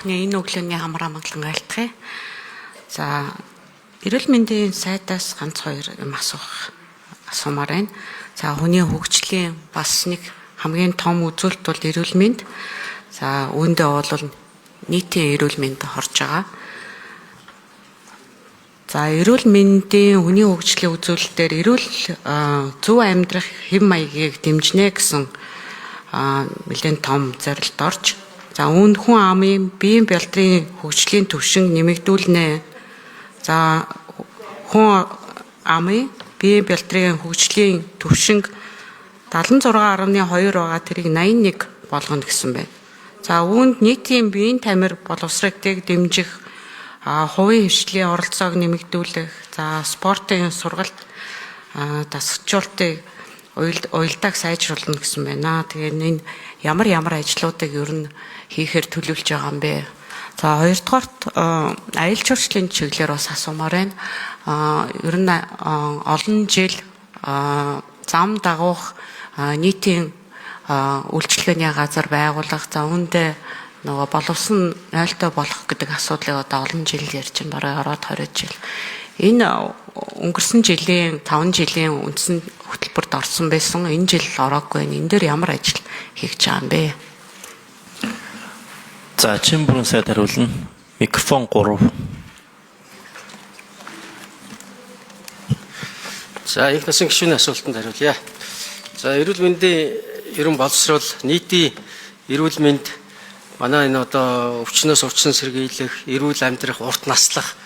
анхны энэ өглөөний хамраа амгалан айлтгая. За эрүүл мэндийн сайдаас ганц хоёр юм асуумаар байна. За хүний хөгжлийн бас нэг хамгийн том үзүүлэлт бол эрүүл мэнд. За үүндээ бол нийтийн эрүүл мэнд хорж байгаа. За эрүүл мэндийн хүний хөгжлийн үзүүлэлтээр эрүүл зөв амьдрах хэв маягийг дэмжинэ гэсэн нэлээд том зорилт орж. За үүнд хүн амын биеийн бэлтрийн хөгжлийн түвшин нэмэгдүүлнэ. За хүн амын биеийн бэлтрийн хөгжлийн түвшинг 76.2 байгаа тэрийг 81 болгоно гэсэн байна. За үүнд нийтийн биеийн тамир боловсролтыг дэмжих, хувийн хвшлийн оролцоог нэмэгдүүлэх, за спортын сургалт дасгалжуулалтыг уялдааг сайжруулна гэсэн байна. Тэгээд энэ ямар ажлуудыг ер нь хийхээр төлөвлөж байгаа юм бэ? За хоёрдугаарт аялал жуулчлалын чиглэлээр бас асуумаар байна. Ер нь олон жил зам дагуух нийтийн үйлчилгээний газар байгуулах, за үүндээ нөгөө боловсон 0-той болох гэдэг асуудлыг одоо олон жил ярьж байна. Бараг 20 жил. Энэ өнгөрсөн жилийн 5 жилийн үндсэн хөтөлбөрт орсон байсан. Энэ жил ороогүй. Энэ дээр ямар ажил хийж байгаа юм бэ? За чин бүрэн сайд хариулна. Микрофон 3. За их насны гишүүний асуултанд хариулъя. За эрүүл мэндийн ерөн боловсрол, нийтийн эрүүл мэнд манай энэ одоо өвчнөөс урьдчилан сэргийлэх, эрүүл амьдрах, урт наслах,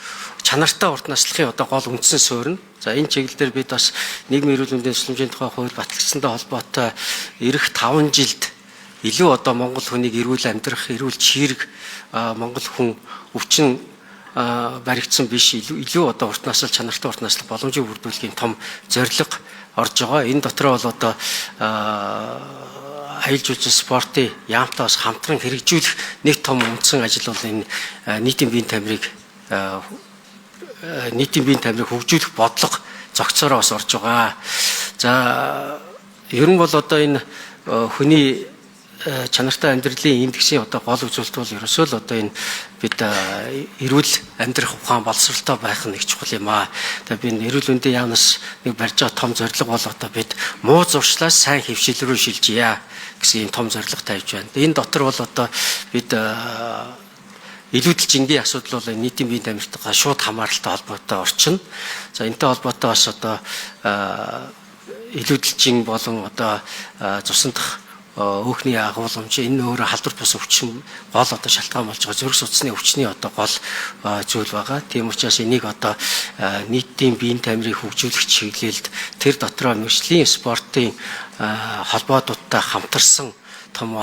чанартай урт наслахын одоо гол үндсэн суурь нь. За энэ чиглэлээр бид бас нийгмийн эрүүл мэндийн тусламжийн тухай хууль батлагдсантай холбоотой эх 5 жилд илүү одоо Монгол хүнийг эрүүл амьдрах, эрүүл чирэг Монгол хүн өвчин баригдсан биш илүү одоо урт наслах, чанартай урт наслах боломжийг бүрдүүлэхийн том зорилго орж байгаа. Энэ дотроо бол одоо аялал жуулчлал спортын яамтай бас хамтран хэрэгжүүлэх нэг том үндсэн ажил бол энэ нийтийн биеийн тамирыг хөгжүүлэх бодлого зохицоороо бас орж байгаа. За ер нь бол одоо энэ хүний чанартай амьдралын индексийн одоо гол үзүүлэлт бол ерөөсөө л одоо энэ бид эрүүл амьдрах ухаан боловсролтой байх нэг чухал юм аа. Тэгээ би эрүүл мэндийн яамнаас нэг барьж байгаа том зорилго бол одоо бид муу зуршлаас сайн хөвшил рүү шилжийе гэсэн ийм том зорилго тавьж байна. Энэ дотор бол одоо бид илүүдэл жингийн асуудал бол нийтийн биеийн тамиртайгаа шууд хамааралтай холбоотой орчин. За энэтэй холбоотой бас одоо илүүдэл жин болон одоо цусандах өөхний агуулмж энэ өөрөө халдвар бус өвчин гол одоо шалтгаан болж байгаа зүрх судасны өвчний одоо гол зүйл байгаа. Тийм учраас энийг одоо нийтийн биеийн тамирыг хөгжүүлэх чиглэлд тэр дотроо мэргэжлийн спортын холбоодуудтай хамтарсан том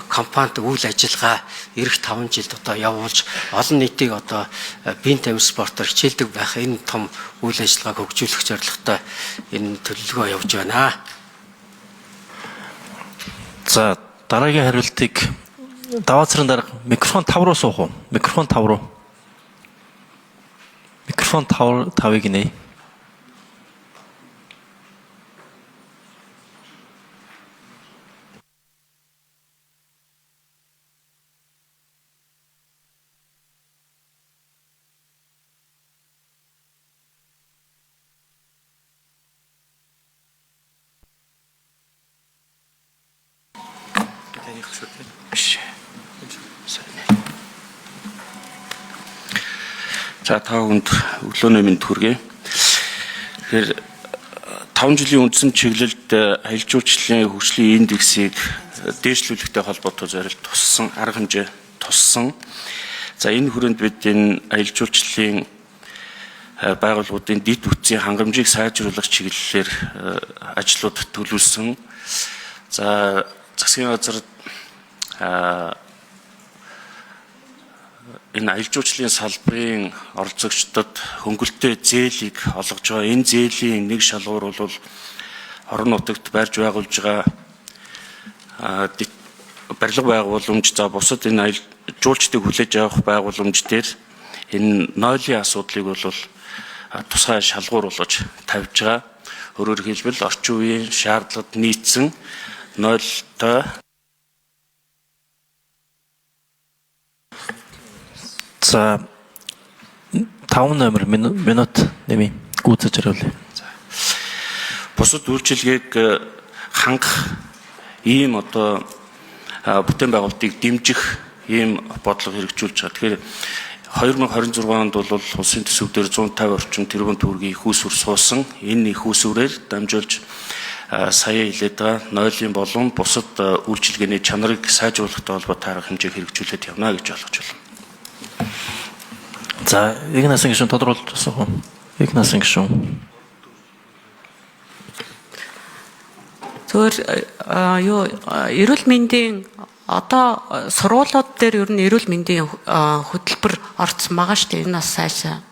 компанид үйл ажиллагаа эх 5 жилд одоо явуулж олон нийтийг одоо биеийн тамир спортоор хичээлдэг байх энэ том үйл ажиллагааг хөгжүүлэх зорилготой энэ төлөвлөгөө явуулж байна. За дараагийн хариултыг даваацрын дарга микрофон 5 руу суух уу? Микрофон 5 руу. Микрофон 5-ыг нэ. За та хүнд өглөөний мэнд хүргэе. Тэгэхээр 5 жилийн үндсэн чиглэлд аялал жуулчлалын хөгжлийн индексийг дээшлүүлэхтэй холбоотой зорилт туссан, арга хэмжээ туссан. За энэ хүрээнд бид энэ аялал жуулчлалын байгууллагуудын дэд бүтцийн хангамжийг сайжруулах чиглэлээр ажлууд төлөвлөсөн. За засгийн газар энэ аялал жуулчлалын салбарын оролцогчдод хөнгөлөлтөө зээлийг олгож байгаа. Энэ зээлийн нэг шалгуур бол орон нутагт барьж байгуулж байгаа барилга байгууламж, за бусад энэ аялал жуулчдыг хүлээж авах байгууламж дээр энэ нойлын асуудлыг бол тусгай шалгуур болгож тавьж байгаа. Өөрөөр хэлбэл орчин үеийн шаардлагад нийцсэн нойлтой За 5 номер минут нэмий гүйцэж хариулъя. Бусад үйлчилгээг хангах ийм одоо бүтээн байгуулалтыг дэмжих ийм бодлого хэрэгжүүлж байгаа. Тэгэхээр 2026 онд бол улсын төсөвдөр 150 орчим тэрбум төгрөгийн их усүр суусан. Энэ их усүрээр дамжуулж сая хэлээд байгаа нойлын болон бусад үйлчилгээний чанарыг сайжруулахтай холбоотой арга хэмжээ хэрэгжүүлээд явна гэж ойлгож байна. За Игнасийн гишүүн тодруулж байна уу? Игнасийн гишүүн. Зөвөр эрүүл мэндийн одоо сургуулиуд дээр ер нь эрүүл мэндийн хөтөлбөр орцсон байгаа шүү дээ. Энэ бас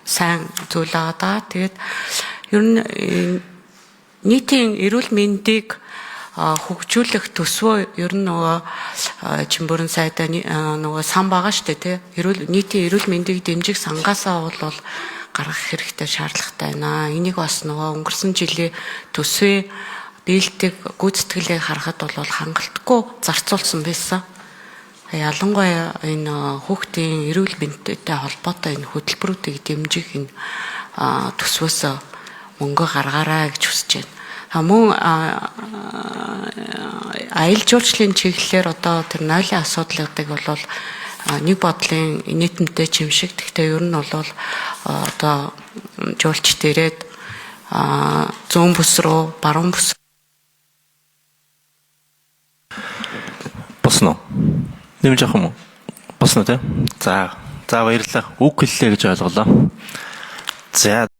сайн зүйл байгаа. Тэгээд ер нь нийтийн эрүүл мэндийг хөгжүүлэх төсвөө ер нь нөгөө Чимбүрэн сайдаа нөгөө сан байгаа шүү дээ. Нийтийн эрүүл мэндийг дэмжих сангаасаа бол гаргах хэрэгтэй шаардлагатай байна. Энийг бас нөгөө өнгөрсөн жилийн төсвийн дийлдэг гүйцэтгэлийг харахад бол хангалтгүй зарцуулсан байсан. Ялангуяа энэ хүүхдийн эрүүл мэндтэй холбоотой энэ хөтөлбөрүүдийг дэмжих энэ төсвөөс мөнгө гаргаарай гэж хүсэж байна. Мөн аялал жуулчлалын чиглэлээр одоо тэр нойлын асуудлуудыг бол нэг бодлын нийтэмтэй чимшиг. Гэхдээ ер нь бол одоо жуулчд ирээд зүүн бүс рүү, баруун бүс Босно. Нэмж авах юм уу? Босно тий. За баярлалаа. Үг хэллээ гэж ойлголоо. За